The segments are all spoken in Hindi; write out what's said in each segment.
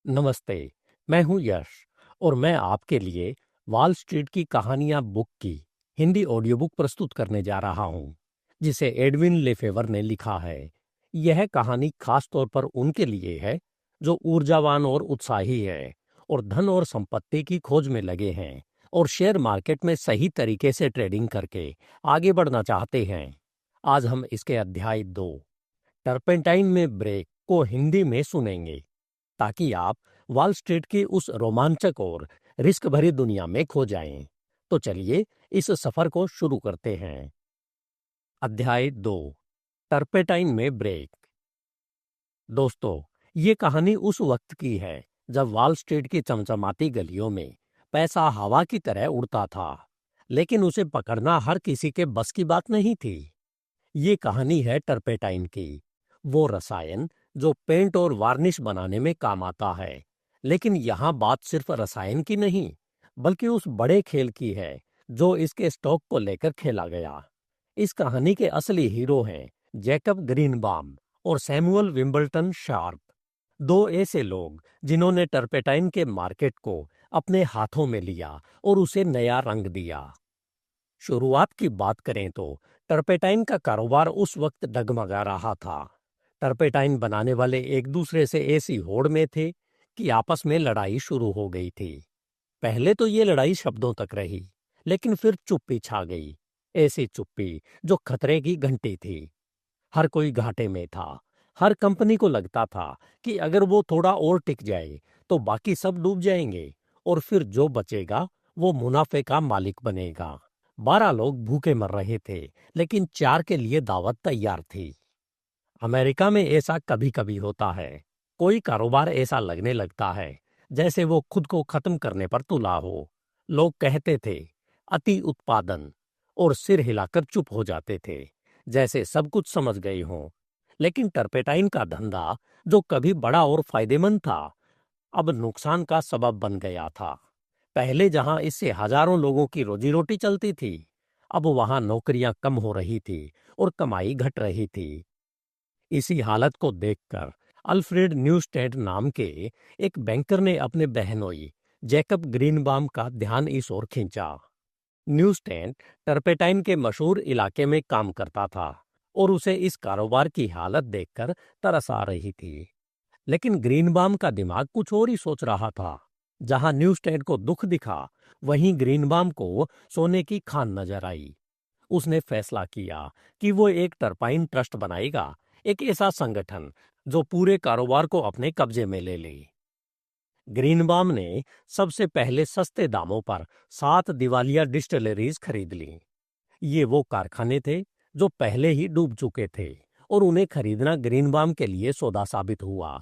नमस्ते। मैं हूं यश और मैं आपके लिए वॉल स्ट्रीट की कहानियां बुक की हिंदी ऑडियो बुक प्रस्तुत करने जा रहा हूं, जिसे एडविन लेफेवर ने लिखा है। यह कहानी खास तौर पर उनके लिए है जो ऊर्जावान और उत्साही है और धन और संपत्ति की खोज में लगे हैं और शेयर मार्केट में सही तरीके से ट्रेडिंग करके आगे बढ़ना चाहते हैं। आज हम इसके अध्याय 2 टर्पेंटाइन में ब्रेक को हिंदी में सुनेंगे, ताकि आप वॉल स्ट्रीट की उस रोमांचक और रिस्क भरी दुनिया में खो जाएं। तो चलिए इस सफर को शुरू करते हैं। अध्याय 2 टर्पेटाइन में ब्रेक। दोस्तों, ये कहानी उस वक्त की है जब वॉल स्ट्रीट की चमचमाती गलियों में पैसा हवा की तरह उड़ता था, लेकिन उसे पकड़ना हर किसी के बस की बात नहीं थी। ये कहानी है टर्पेटाइन की, वो रसायन जो पेंट और वार्निश बनाने में काम आता है। लेकिन यहाँ बात सिर्फ रसायन की नहीं, बल्कि उस बड़े खेल की है जो इसके स्टॉक को लेकर खेला गया। इस कहानी के असली हीरो हैं जैकब ग्रीनबाम और सैमुअल विंबलटन शार्प, दो ऐसे लोग जिन्होंने टर्पेटाइन के मार्केट को अपने हाथों में लिया और उसे नया रंग दिया। शुरुआत की बात करें तो टर्पेटाइन का कारोबार उस वक्त डगमगा रहा था। टर्पेटाइन बनाने वाले एक दूसरे से ऐसी होड़ में थे कि आपस में लड़ाई शुरू हो गई थी। पहले तो ये लड़ाई शब्दों तक रही, लेकिन फिर चुप्पी छा गई, ऐसी चुप्पी जो खतरे की घंटी थी। हर कोई घाटे में था। हर कंपनी को लगता था कि अगर वो थोड़ा और टिक जाए तो बाकी सब डूब जाएंगे और फिर जो बचेगा वो मुनाफे का मालिक बनेगा। 12 लोग भूखे मर रहे थे, लेकिन 4 के लिए दावत तैयार थी। अमेरिका में ऐसा कभी कभी होता है। कोई कारोबार ऐसा लगने लगता है जैसे वो खुद को खत्म करने पर तुला हो। लोग कहते थे अति उत्पादन और सिर हिलाकर चुप हो जाते थे, जैसे सब कुछ समझ गए हों। लेकिन टर्पेटाइन का धंधा, जो कभी बड़ा और फायदेमंद था, अब नुकसान का सबब बन गया था। पहले जहां इससे हजारों लोगों की रोजी रोटी चलती थी, अब वहां नौकरियां कम हो रही थी और कमाई घट रही थी। इसी हालत को देखकर अल्फ्रेड न्यूस्टेड नाम के एक बैंकर ने अपने बहनोई जैकब ग्रीनबाम का ध्यान इस ओर खींचा। न्यूस्टेड टर्पेटाइन के मशहूर इलाके में काम करता था और उसे इस कारोबार की हालत देखकर तरस आ रही थी। लेकिन ग्रीनबाम का दिमाग कुछ और ही सोच रहा था। जहां न्यूस्टेड को दुख दिखा, वहीं ग्रीनबाम को सोने की खान नजर आई। उसने फैसला किया कि वो एक टर्पाइन ट्रस्ट बनाएगा, एक ऐसा संगठन जो पूरे कारोबार को अपने कब्जे में ले ले। ग्रीनबाम ने सबसे पहले सस्ते दामों पर 7 दिवालिया डिस्टिलरीज खरीद लीं। ये वो कारखाने थे जो पहले ही डूब चुके थे और उन्हें खरीदना ग्रीनबाम के लिए सौदा साबित हुआ।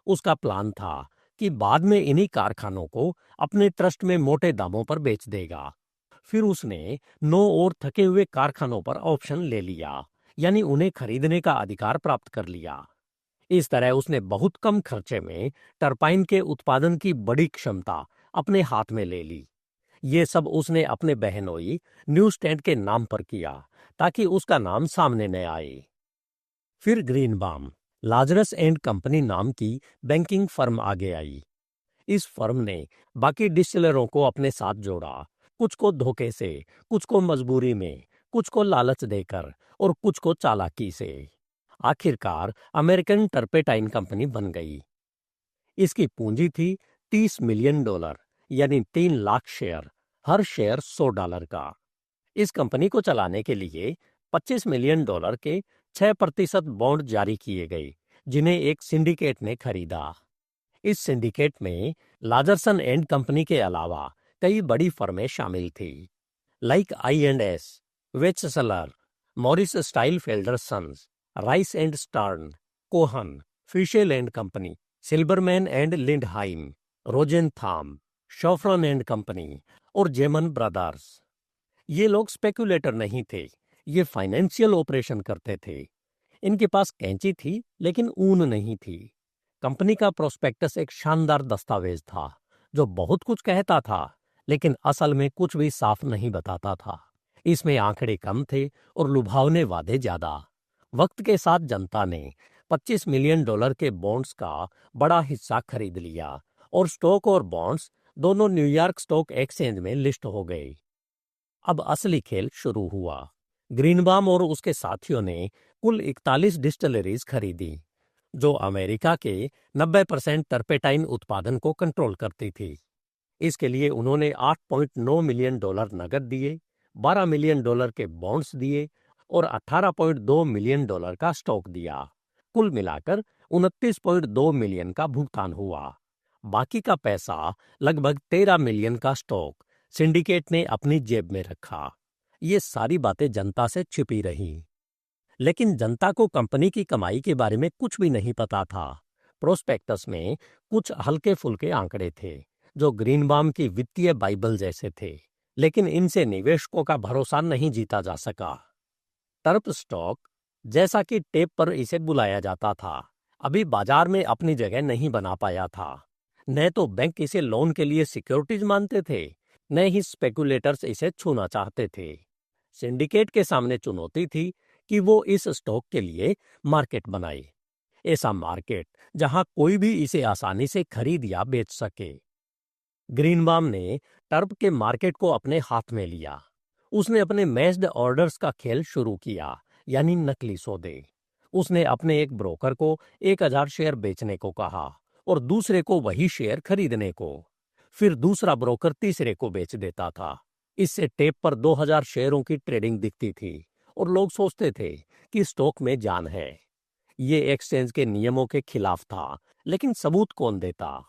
उसका प्लान था कि बाद में इन्हीं कारखानों को अपने ट्रस्ट में मोटे दामों पर बेच देगा। फिर उसने 9 और थके हुए कारखानों पर ऑप्शन ले लिया, यानी उन्हें खरीदने का अधिकार प्राप्त कर लिया। इस तरह उसने बहुत कम खर्चे में टरबाइन के उत्पादन की बड़ी क्षमता अपने हाथ में ले ली। ये सब उसने अपने बहनोई न्यूस्टैंड के नाम पर किया, ताकि उसका नाम सामने न आए। फिर ग्रीनबाम लाजरस एंड कंपनी नाम की बैंकिंग फर्म आगे आई। इस फर्म ने बाकी डिस्टिलरों को अपने साथ जोड़ा, कुछ को धोखे से, कुछ को मजबूरी में, कुछ को लालच देकर और कुछ को चालाकी से। आखिरकार अमेरिकन टर्पेटाइन कंपनी बन गई। इसकी पूंजी थी $30 मिलियन, यानी 3 लाख शेयर, हर शेयर $100 का। इस कंपनी को चलाने के लिए $25 मिलियन के 6% बॉन्ड जारी किए गए, जिन्हें एक सिंडिकेट ने खरीदा। इस सिंडिकेट में लाजरसन एंड कंपनी के अलावा कई बड़ी फर्में शामिल थी, like I&S, Wechsler, Morris Stiefel Felder Sons, Rice and Stern, Cohn, Fishel and company, Silberman and Lindheim, Rosentham, Schoffran and company और जेमन ब्रदर्स। ये लोग स्पेकुलेटर नहीं थे, ये फाइनेंशियल ऑपरेशन करते थे। इनके पास कैंची थी, लेकिन ऊन नहीं थी। कंपनी का प्रोस्पेक्टस एक शानदार दस्तावेज था जो बहुत कुछ कहता था, लेकिन असल में कुछ भी साफ नहीं बताता था। इसमें आंकड़े कम थे और लुभावने वादे ज्यादा। वक्त के साथ जनता ने $25 मिलियन के बॉन्ड्स का बड़ा हिस्सा खरीद लिया और स्टॉक और बॉन्ड्स दोनों न्यूयॉर्क स्टॉक एक्सचेंज में लिस्ट हो गए। अब असली खेल शुरू हुआ। ग्रीनबाम और उसके साथियों ने कुल 41 डिस्टिलरीज खरीदी, जो अमेरिका के 90% टर्पेटाइन उत्पादन को कंट्रोल करती थी। इसके लिए उन्होंने $8.9 मिलियन नगद दिए, $12 मिलियन के बॉन्ड्स दिए और $18.2 मिलियन का स्टॉक दिया। कुल मिलाकर 29.2 मिलियन का भुगतान हुआ। बाकी का पैसा, लगभग 13 मिलियन का स्टॉक, सिंडिकेट ने अपनी जेब में रखा। ये सारी बातें जनता से छिपी रहीं। लेकिन जनता को कंपनी की कमाई के बारे में कुछ भी नहीं पता था। प्रोस्पेक्टस में कुछ हल्के फुल्के आंकड़े थे, जो ग्रीनबाम की वित्तीय बाइबल जैसे थे, लेकिन इनसे निवेशकों का भरोसा नहीं जीता जा सका। टर्प स्टॉक, जैसा कि टेप पर इसे बुलाया जाता था, अभी बाजार में अपनी जगह नहीं बना पाया था। न तो बैंक इसे लोन के लिए सिक्योरिटीज मानते थे, न ही स्पेकुलेटर्स इसे छूना चाहते थे। सिंडिकेट के सामने चुनौती थी कि वो इस स्टॉक के लिए मार्केट बनाए, ऐसा मार्केट जहां कोई भी इसे आसानी से खरीद या बेच सके। ग्रीनबाम ने टर्प के मार्केट को अपने हाथ में लिया। उसने अपने मैच्ड ऑर्डर्स का खेल शुरू किया, यानी नकली सौदे। उसने अपने एक ब्रोकर को 1000 शेयर बेचने को कहा और दूसरे को वही शेयर खरीदने को। फिर दूसरा ब्रोकर तीसरे को बेच देता था। इससे टेप पर 2000 शेयरों की ट्रेडिंग दिखती थी और लोग सोचते थे कि स्टॉक में जान है। ये एक्सचेंज के नियमों के खिलाफ था, लेकिन सबूत कौन देता?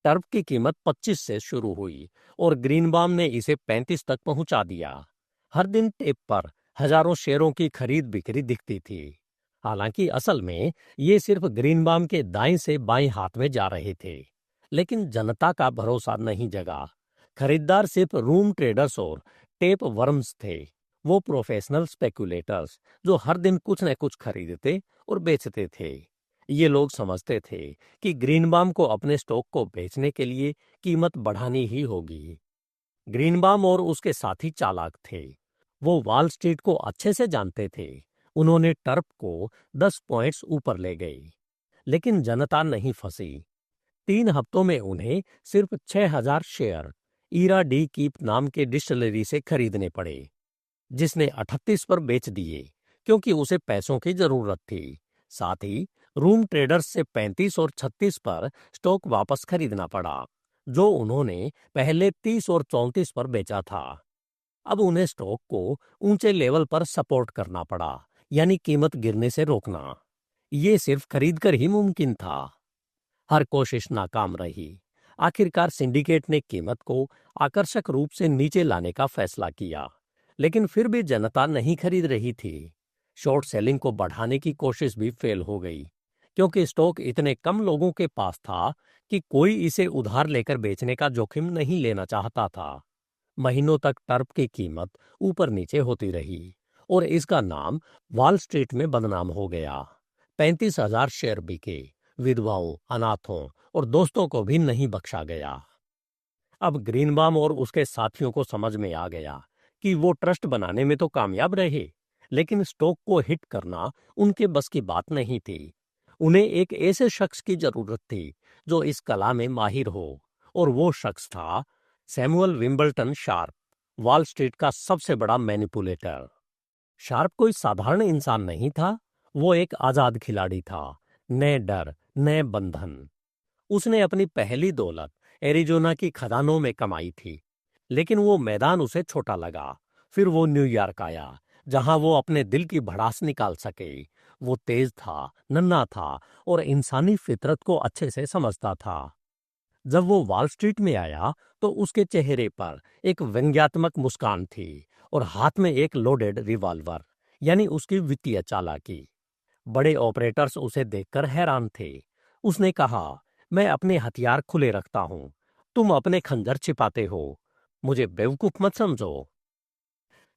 टर्प की कीमत 25 से शुरू हुई और ग्रीनबाम ने इसे 35 तक पहुंचा दिया। हर दिन टेप पर हजारों शेयरों की खरीद बिक्री दिखती थी। हालांकि असल में ये सिर्फ ग्रीनबाम के दाएं से बाएं हाथ में जा रहे थे। लेकिन जनता का भरोसा नहीं जगा। खरीदार सिर्फ रूम ट्रेडर्स और टेप वर्म्स थे, वो प्रोफेशनल स्पेकुलेटर्स जो हर दिन कुछ न कुछ खरीदते और बेचते थे। ये लोग समझते थे कि ग्रीनबाम को अपने स्टॉक को बेचने के लिए कीमत बढ़ानी ही होगी। ग्रीनबाम और उसके साथी चालाक थे। वो वॉल स्ट्रीट को अच्छे से जानते थे। उन्होंने टर्प को 10 पॉइंट्स ऊपर ले गए। लेकिन जनता नहीं फंसी। 3 हफ्तों में उन्हें सिर्फ 6000 शेयर ईरा डी कीप नाम के डिस्टिलरी से खरीदने पड़े, जिसने 38 पर बेच दिए क्योंकि उसे पैसों की जरूरत थी। साथ ही रूम ट्रेडर्स से 35 और 36 पर स्टॉक वापस खरीदना पड़ा, जो उन्होंने पहले 30 और 34 पर बेचा था। अब उन्हें स्टॉक को ऊंचे लेवल पर सपोर्ट करना पड़ा, यानी कीमत गिरने से रोकना। ये सिर्फ खरीदकर ही मुमकिन था। हर कोशिश नाकाम रही। आखिरकार सिंडिकेट ने कीमत को आकर्षक रूप से नीचे लाने का फैसला किया, लेकिन फिर भी जनता नहीं खरीद रही थी। शॉर्ट सेलिंग को बढ़ाने की कोशिश भी फेल हो गई, क्योंकि स्टॉक इतने कम लोगों के पास था कि कोई इसे उधार लेकर बेचने का जोखिम नहीं लेना चाहता था। महीनों तक टर्प की कीमत ऊपर नीचे होती रही और इसका नाम वॉल स्ट्रीट में बदनाम हो गया। 35,000 शेयर बिके। विधवाओं, अनाथों और दोस्तों को भी नहीं बख्शा गया। अब ग्रीनबाम और उसके साथियों को समझ में आ गया कि वो ट्रस्ट बनाने में तो कामयाब रहे, लेकिन स्टॉक को हिट करना उनके बस की बात नहीं थी। उन्हें एक ऐसे शख्स की जरूरत थी जो इस कला में माहिर हो, और वो शख्स था सैमुअल विंबलटन शार्प, वॉल स्ट्रीट का सबसे बड़ा मैनिपुलेटर। शार्प कोई साधारण इंसान नहीं था। वो एक आजाद खिलाड़ी था, न डर न बंधन। उसने अपनी पहली दौलत एरिजोना की खदानों में कमाई थी, लेकिन वो मैदान उसे छोटा लगा। फिर वो न्यूयॉर्क आया, जहां वो अपने दिल की भड़ास निकाल सके। वो तेज था, नन्हा था और इंसानी फितरत को अच्छे से समझता था। जब वो वॉल स्ट्रीट में आया तो उसके चेहरे पर एक व्यंग्यात्मक मुस्कान थी और हाथ में एक लोडेड रिवॉल्वर, यानी उसकी वित्तीय चालाकी। बड़े ऑपरेटर्स उसे देखकर हैरान थे। उसने कहा, मैं अपने हथियार खुले रखता हूं, तुम अपने खंजर छिपाते हो, मुझे बेवकूफ मत समझो।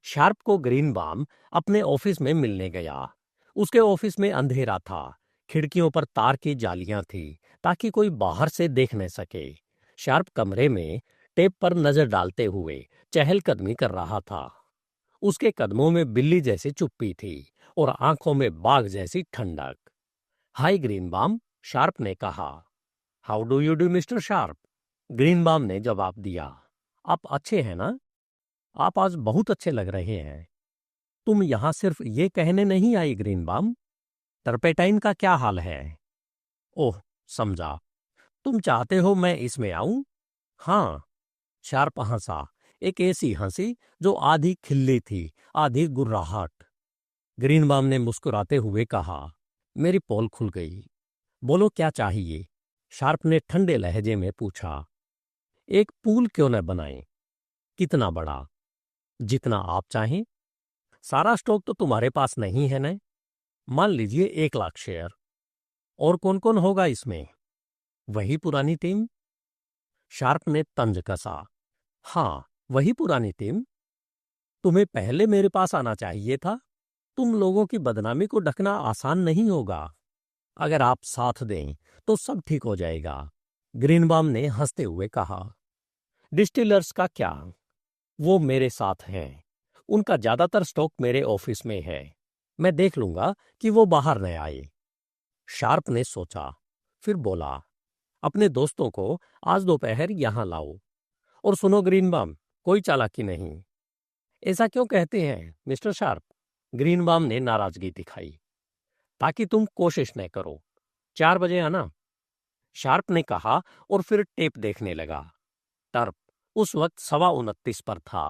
शार्प को ग्रीनबाम अपने ऑफिस में मिलने गया। उसके ऑफिस में अंधेरा था। खिड़कियों पर तार की जालियां थी ताकि कोई बाहर से देख न सके। शार्प कमरे में टेप पर नजर डालते हुए चहलकदमी कर रहा था। उसके कदमों में बिल्ली जैसी चुप्पी थी और आंखों में बाघ जैसी ठंडक। हाय ग्रीनबाम, शार्प ने कहा। How do you do mister Sharp? Greenbaum ने जवाब दिया। आप अच्छे हैं ना? आप आज बहुत अच्छे लग रहे हैं। तुम यहां सिर्फ ये कहने नहीं आई ग्रीनबाम, टर्पेटाइन का क्या हाल है? ओह, समझा। तुम चाहते हो मैं इसमें आऊं? हाँ, शार्प हंसा, एक ऐसी हंसी जो आधी खिल्ली थी, आधी गुर्राहट। ग्रीनबाम ने मुस्कुराते हुए कहा। मेरी पोल खुल गई। बोलो क्या चाहिए? शार्प ने ठंडे लहजे में पूछा। एक पूल क्यों न बनाएं? कितना बड़ा? जितना आप चाहें। सारा स्टॉक तो तुम्हारे पास नहीं है न? मान लीजिए 1 लाख शेयर। और कौन कौन होगा इसमें? वही पुरानी टीम। शार्प ने तंज कसा। हाँ, वही पुरानी टीम। तुम्हें पहले मेरे पास आना चाहिए था। तुम लोगों की बदनामी को ढकना आसान नहीं होगा। अगर आप साथ दें तो सब ठीक हो जाएगा। ग्रीनबाम ने हंसते हुए कहा। डिस्टिलर्स का क्या? वो मेरे साथ हैं। उनका ज्यादातर स्टॉक मेरे ऑफिस में है। मैं देख लूंगा कि वो बाहर न आए। शार्प ने सोचा, फिर बोला, अपने दोस्तों को आज दोपहर यहां लाओ। और सुनो ग्रीनबाम, कोई चालाकी नहीं। ऐसा क्यों कहते हैं मिस्टर शार्प? ग्रीनबाम ने नाराजगी दिखाई। ताकि तुम कोशिश न करो। 4 बजे आना, शार्प ने कहा और फिर टेप देखने लगा। टर्प उस वक्त 29:15 पर था।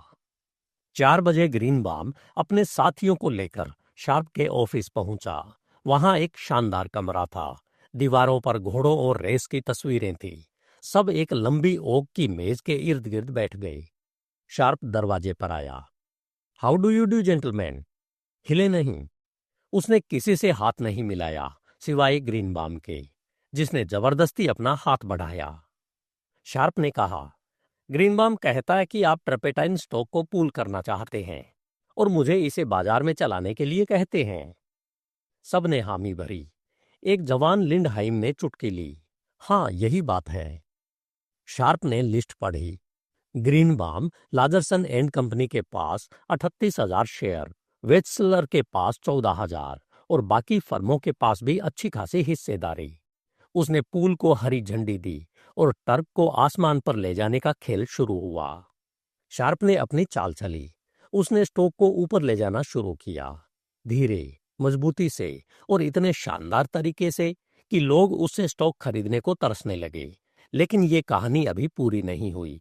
4 बजे ग्रीनबाम अपने साथियों को लेकर शार्प के ऑफिस पहुंचा। वहां एक शानदार कमरा था। दीवारों पर घोड़ों और रेस की तस्वीरें थी। सब एक लंबी ओक की मेज के इर्द गिर्द बैठ गए। शार्प दरवाजे पर आया। How do you do gentleman? हिले नहीं। उसने किसी से हाथ नहीं मिलाया सिवाय ग्रीनबाम के, जिसने जबरदस्ती अपना हाथ बढ़ाया। शार्प ने कहा, ग्रीनबाम कहता है कि आप ट्रपेटाइन स्टॉक को पूल करना चाहते हैं और मुझे इसे बाजार में चलाने के लिए कहते हैं। सबने हामी भरी। एक जवान लिंडहाइम ने चुटकी ली। हाँ, यही बात है। शार्प ने लिस्ट पढ़ी। ग्रीनबाम लाजरसन एंड कंपनी के पास 38,000 शेयर, वेट्सलर के पास 14,000 और बाकी फर्मों के पास भी अच्छी खासी हिस्सेदारी। उसने पूल को हरी झंडी दी और टर्क को आसमान पर ले जाने का खेल शुरू हुआ। शार्प ने अपनी चाल चली। उसने स्टॉक को ऊपर ले जाना शुरू किया, धीरे, मजबूती से और इतने शानदार तरीके से कि लोग उससे स्टॉक खरीदने को तरसने लगे। लेकिन ये कहानी अभी पूरी नहीं हुई।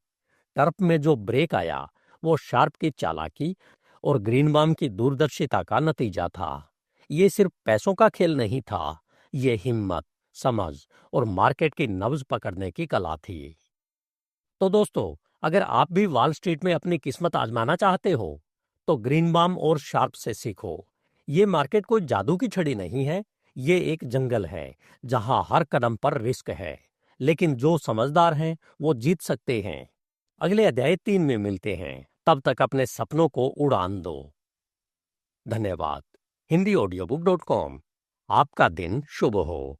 टर्प में जो ब्रेक आया वो शार्प की चालाकी और ग्रीनबाम की दूरदर्शिता का नतीजा था। ये सिर्फ पैसों का खेल नहीं था, ये हिम्मत, समझ और मार्केट की नब्ज पकड़ने की कला थी। तो दोस्तों, अगर आप भी वॉल स्ट्रीट में अपनी किस्मत आजमाना चाहते हो तो ग्रीनबाम और शार्प से सीखो। ये मार्केट कोई जादू की छड़ी नहीं है, ये एक जंगल है जहां हर कदम पर रिस्क है। लेकिन जो समझदार हैं वो जीत सकते हैं। अगले अध्याय 3 में मिलते हैं। तब तक अपने सपनों को उड़ान दो। धन्यवाद। HindiAudiobook.com। आपका दिन शुभ हो।